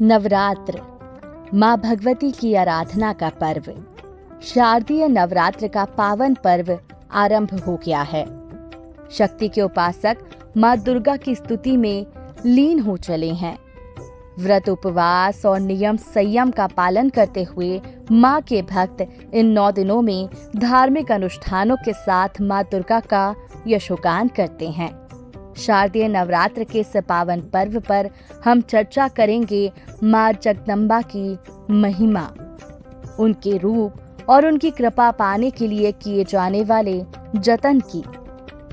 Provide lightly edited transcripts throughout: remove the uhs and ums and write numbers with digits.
नवरात्र माँ भगवती की आराधना का पर्व। शारदीय नवरात्र का पावन पर्व आरंभ हो गया है। शक्ति के उपासक माँ दुर्गा की स्तुति में लीन हो चले हैं। व्रत, उपवास और नियम संयम का पालन करते हुए माँ के भक्त इन 9 दिनों में धार्मिक अनुष्ठानों के साथ माँ दुर्गा का यशोगान करते हैं। शारदीय नवरात्र के इस पावन पर्व पर हम चर्चा करेंगे माँ जगदम्बा की महिमा, उनके रूप और उनकी कृपा पाने के लिए किए जाने वाले जतन की।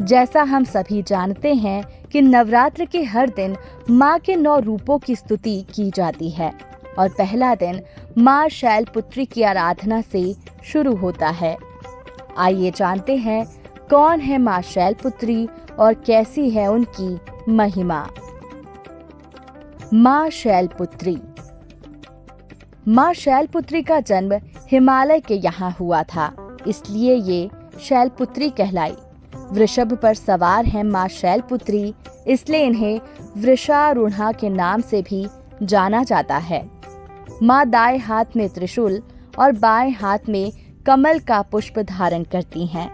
जैसा हम सभी जानते हैं कि नवरात्र के हर दिन माँ के 9 रूपों की स्तुति की जाती है और पहला दिन माँ शैलपुत्री की आराधना से शुरू होता है। आइए जानते हैं कौन है माँ शैलपुत्री और कैसी है उनकी महिमा। माँ शैलपुत्री। माँ शैलपुत्री का जन्म हिमालय के यहाँ हुआ था, इसलिए ये शैलपुत्री कहलाई। वृषभ पर सवार है माँ शैलपुत्री, इसलिए इन्हें वृषारूढ़ा के नाम से भी जाना जाता है। माँ दाएं हाथ में त्रिशूल और बाएं हाथ में कमल का पुष्प धारण करती हैं।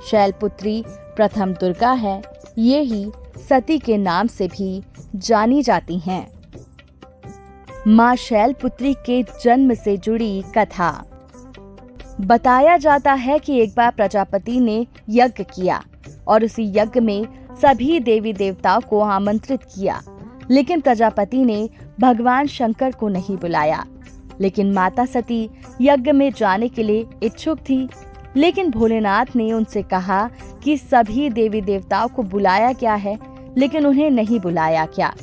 शैलपुत्री प्रथम दुर्गा है, ये ही सती के नाम से भी जानी जाती हैं। माँ शैलपुत्री के जन्म से जुड़ी कथा। बताया जाता है कि एक बार प्रजापति ने यज्ञ किया और उसी यज्ञ में सभी देवी देवताओं को आमंत्रित किया, लेकिन प्रजापति ने भगवान शंकर को नहीं बुलाया। लेकिन माता सती यज्ञ में जाने के लिए इच्छुक थी, लेकिन भोलेनाथ ने उनसे कहा कि सभी देवी देवताओं को बुलाया गया है, लेकिन उन्हें नहीं बुलाया क्या,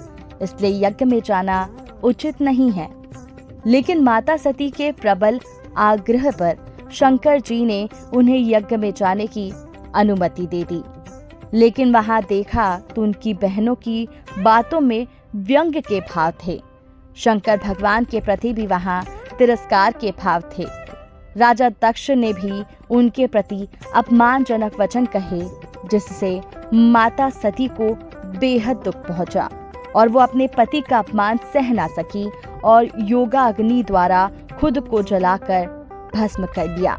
इसलिए यज्ञ में जाना उचित नहीं है। लेकिन माता सती के प्रबल आग्रह पर शंकर जी ने उन्हें यज्ञ में जाने की अनुमति दे दी। लेकिन वहां देखा तो उनकी बहनों की बातों में व्यंग के भाव थे। शंकर भगवान के प्रति भी वहां तिरस्कार के भाव थे। राजा दक्ष ने भी उनके प्रति अपमानजनक वचन कहे, जिससे माता सती को बेहद दुख पहुंचा और वो अपने पति का अपमान सह ना सकी और योगाग्नि द्वारा खुद को जलाकर भस्म कर दिया।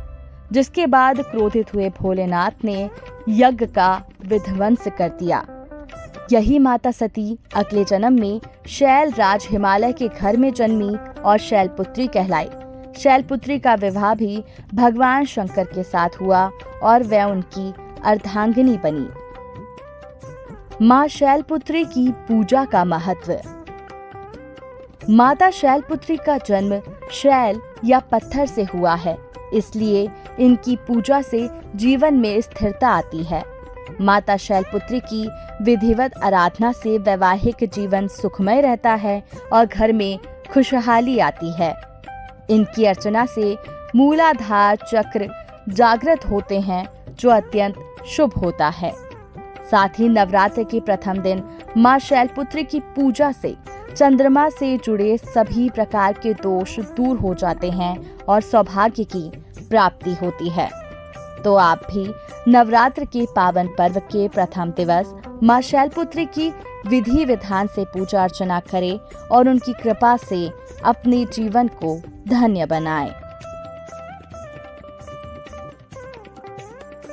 जिसके बाद क्रोधित हुए भोलेनाथ ने यज्ञ का विध्वंस कर दिया। यही माता सती अगले जन्म में शैलराज हिमालय के घर में जन्मी और शैलपुत्री कहलाई। शैलपुत्री का विवाह भी भगवान शंकर के साथ हुआ और वह उनकी अर्धांगिनी बनी। माँ शैलपुत्री की पूजा का महत्व। माता शैलपुत्री का जन्म शैल या पत्थर से हुआ है, इसलिए इनकी पूजा से जीवन में स्थिरता आती है। माता शैलपुत्री की विधिवत आराधना से वैवाहिक जीवन सुखमय रहता है और घर में खुशहाली आती है। इनकी अर्चना से मूलाधार चक्र जागृत होते हैं, जो अत्यंत शुभ होता है। साथ ही नवरात्र के प्रथम दिन माँ शैलपुत्री की पूजा से चंद्रमा से जुड़े सभी प्रकार के दोष दूर हो जाते हैं और सौभाग्य की प्राप्ति होती है। तो आप भी नवरात्र के पावन पर्व के प्रथम दिवस माँ शैलपुत्री की विधि विधान से पूजा अर्चना करें और उनकी कृपा से अपने जीवन को धन्य बनाएं।